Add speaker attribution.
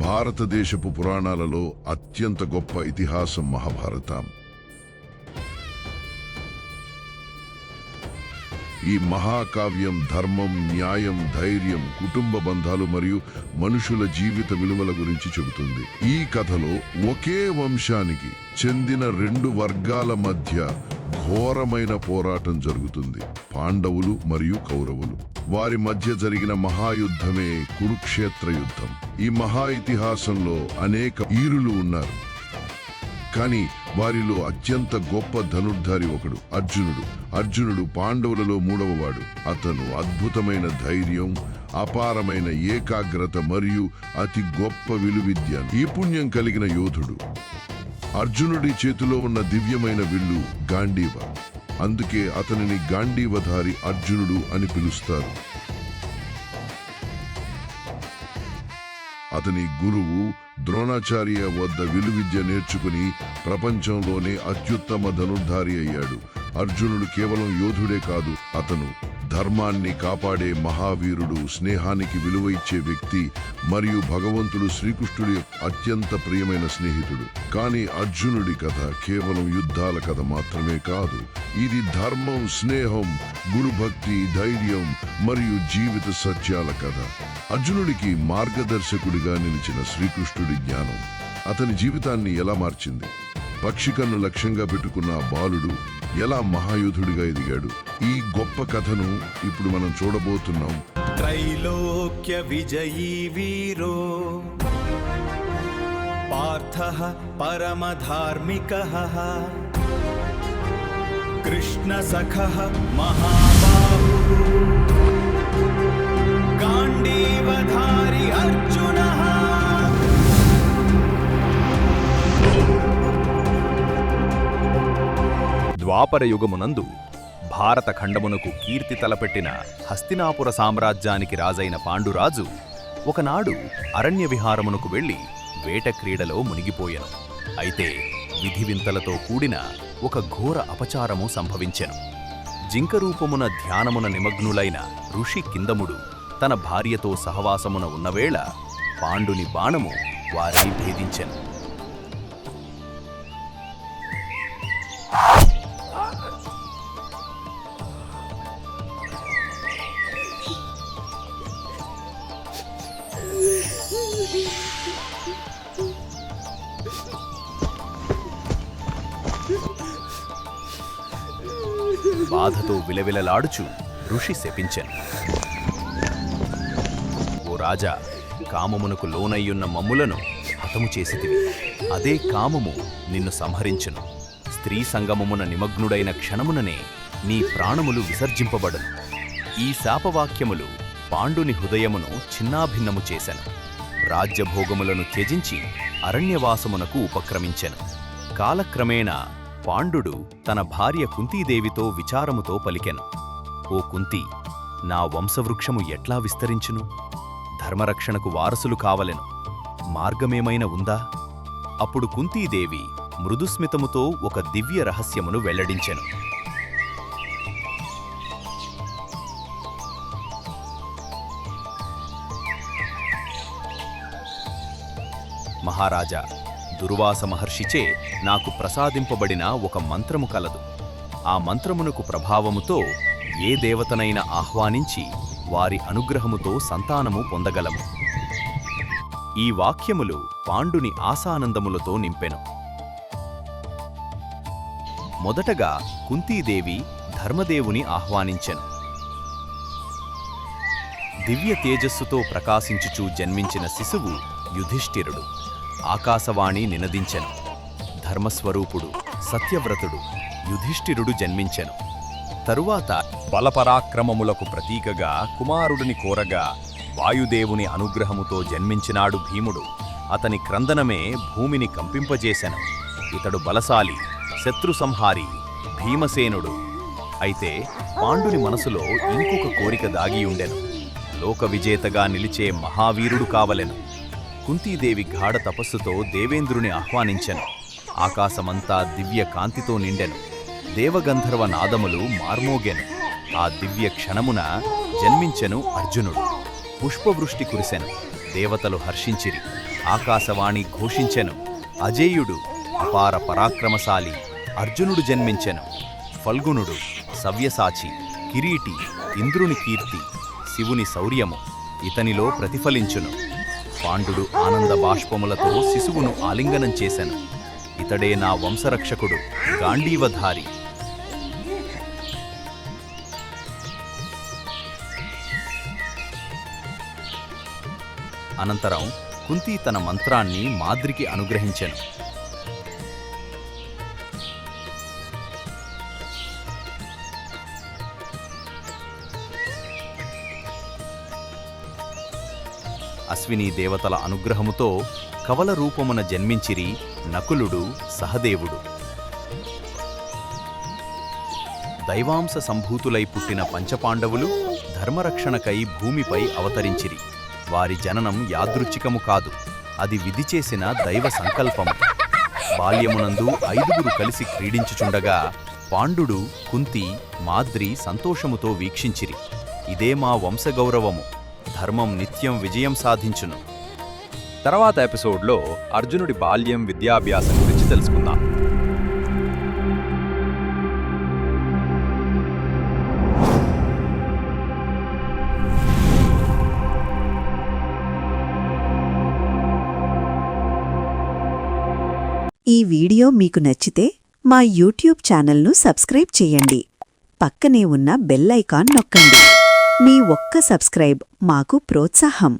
Speaker 1: భారతదేశపు పురాణాలలో అత్యంత గొప్ప ఇతిహాసం మహాభారతం. ఈ మహాకావ్యం ధర్మం, న్యాయం, ధైర్యం, కుటుంబ బంధాలు మరియు మనుషుల జీవిత విలువల గురించి చెబుతుంది. ఈ కథలో ఒకే వంశానికి చెందిన రెండు వర్గాల మధ్య ఘోరమైన పోరాటం జరుగుతుంది. పాండవులు మరియు కౌరవులు. వారి మధ్య జరిగిన మహాయుద్ధమే కురుక్షేత్ర యుద్ధం. ఈ మహా ఇతిహాసంలో అనేక వీరులు ఉన్నారు, కానీ వారిలో అత్యంత గొప్ప ధనుర్ధారి ఒకడు అర్జునుడు. అర్జునుడు పాండవులలో మూడవవాడు. అతను అద్భుతమైన ధైర్యం, అపారమైన ఏకాగ్రత మరియు అతి గొప్ప విలువిద్య నైపుణ్యం కలిగిన యోధుడు. అర్జునుడి చేతిలో ఉన్న దివ్యమైన విల్లు గాంధీవ. అందుకే అతనిని గాంధీవధారి అర్జునుడు అని పిలుస్తారు. అతని గురువు ద్రోణాచార్య వద్ద విలువిద్య నేర్చుకుని ప్రపంచంలోనే అత్యుత్తమ ధనుర్ధారి అయ్యాడు. అర్జునుడు కేవలం యోధుడే కాదు, అతను ధర్మాన్ని కాపాడే మహావీరుడు, స్నేహానికి విలువ ఇచ్చే వ్యక్తి మరియు భగవంతుడు శ్రీకృష్ణుడి అత్యంత ప్రియమైన స్నేహితుడు. కానీ అర్జునుడి కథ కేవలం యుద్ధాల కథ మాత్రమే కాదు. ఇది ధర్మం, స్నేహం, గురుభక్తి, ధైర్యం మరియు జీవిత సత్యాల కథ. అర్జునుడికి మార్గదర్శకుడిగా నిలిచిన శ్రీకృష్ణుడి జ్ఞానం అతని జీవితాన్ని ఎలా మార్చింది. పక్షికన్ను లక్ష్యంగా పెట్టుకున్న బాలుడు ఎలా మహాయోధుడిగా ఎదిగాడు. ఈ గొప్ప కథను ఇప్పుడు మనం చూడబోతున్నాం.
Speaker 2: త్రైలోక్య విజయీ వీరో పార్థః పరమధార్మికః కృష్ణ సఖః మహాబాహు గాంధీవధారి అర్జునః.
Speaker 3: ద్వాపర యుగమునందు భారత ఖండమునకు కీర్తి తలపెట్టిన హస్తినాపుర సామ్రాజ్యానికి రాజైన పాండురాజు ఒకనాడు అరణ్య విహారమునకు వెళ్లి వేట క్రీడలో మునిగిపోయెను. అయితే విధివింతలతో కూడిన ఒక ఘోర అపచారము సంభవించెను. జింకరూపమున ధ్యానమున నిమగ్నులైన ఋషి కిందముడు తన భార్యతో సహవాసమున ఉన్నవేళ పాండుని బాణము వారిని భేదించెను. బాధతో విలవిలలాడుచు ఋషి శపించెను. ఓ రాజా, కామమునకు లోనయ్యున్న మమ్ములను హతము చేసితివి. అదే కామము నిన్ను సంహరించును. స్త్రీ సంగమమున నిమగ్నుడైన క్షణముననే నీ ప్రాణములు విసర్జింపబడును. ఈ శాపవాక్యములు పాండుని హృదయమును చిన్నాభిన్నము చేసెను. రాజ్యభోగములను త్యజించి అరణ్యవాసమునకు ఉపక్రమించెను. కాలక్రమేణా పాండుడు తన భార్య కుంతీదేవితో విచారముతో పలికెను. ఓ కుంతి, నా వంశవృక్షము ఎట్లా విస్తరించును? ధర్మరక్షణకు వారసులు కావలెను. మార్గమేమైనా ఉందా? అప్పుడు కుంతీదేవి మృదుస్మితముతో ఒక దివ్య రహస్యమును వెల్లడించెను. మహారాజా, దుర్వాస మహర్షిచే నాకు ప్రసాదింపబడిన ఒక మంత్రము కలదు. ఆ మంత్రమునకు ప్రభావముతో ఏ దేవతనైనా ఆహ్వానించి వారి అనుగ్రహముతో సంతానము పొందగలము. ఈ వాక్యములు పాండుని ఆశానందములతో నింపెను. మొదటగా కుంతీదేవి ధర్మదేవుని ఆహ్వానించెను. దివ్య తేజస్సుతో ప్రకాశించుచూ జన్మించిన శిశువు యుధిష్ఠిరుడు. ఆకాశవాణి నినదించెను. ధర్మస్వరూపుడు, సత్యవ్రతుడు యుధిష్ఠిరుడు జన్మించెను. తరువాత బలపరాక్రమములకు ప్రతీకగా కుమారుడిని కోరగా వాయుదేవుని అనుగ్రహముతో జన్మించినాడు భీముడు. అతని క్రందనమే భూమిని కంపింపజేసెను. ఇతడు బలశాలి, శత్రు సంహారి, భీమసేనుడు. అయితే పాండుని మనసులో ఇంకొక కోరిక దాగియుండెను. లోక విజేతగా నిలిచే మహావీరుడు కావలెను. కుంతీదేవి గాఢ తపస్సుతో దేవేంద్రుని ఆహ్వానించెను. ఆకాశమంతా దివ్య కాంతితో నిండెను. దేవగంధర్వ నాదములు మార్మోగెను. ఆ దివ్య క్షణమున జన్మించెను అర్జునుడు. పుష్పవృష్టి కురిసెను. దేవతలు హర్షించిరి. ఆకాశవాణి ఘోషించెను, అజేయుడు, అపార పరాక్రమశాలి అర్జునుడు జన్మించెను. ఫల్గునుడు, సవ్యసాచి, కిరీటి, ఇంద్రుని కీర్తి, శివుని శౌర్యము ఇతనిలో ప్రతిఫలించును. పాండుడు ఆనంద బాష్పములతో శిశువును ఆలింగనం చేసెను. ఇతడే నా వంశరక్షకుడు, గాంధీవధారి. అనంతరం కుంతి తన మంత్రాన్ని మాద్రికి అనుగ్రహించెను. అశ్వినీ దేవతల అనుగ్రహముతో కవల రూపమున జన్మించిరి నకులుడు, సహదేవుడు. దైవాంశ సంభూతులై పుట్టిన పంచపాండవులు ధర్మరక్షణకై భూమిపై అవతరించిరి. వారి జననం యాదృచ్ఛికము కాదు, అది విధి చేసిన దైవ సంకల్పము. బాల్యమునందు 5 కలిసి క్రీడించుచుండగా పాండుడు, కుంతి, మాద్రి సంతోషముతో వీక్షించిరి. ఇదే మా వంశగౌరవము, ధర్మం నిత్యం విజయం సాధించును.
Speaker 4: తర్వాత ఎపిసోడ్లో అర్జునుడి బాల్యం, విద్యాభ్యాసం గురించి తెలుసుకుందాం.
Speaker 5: ఈ వీడియో మీకు నచ్చితే మా యూట్యూబ్ ఛానల్ను సబ్స్క్రైబ్ చేయండి. పక్కనే ఉన్న బెల్ ఐకాన్ నొక్కండి. మీ ఒక్క సబ్స్క్రైబ్ మాకు ప్రోత్సాహం.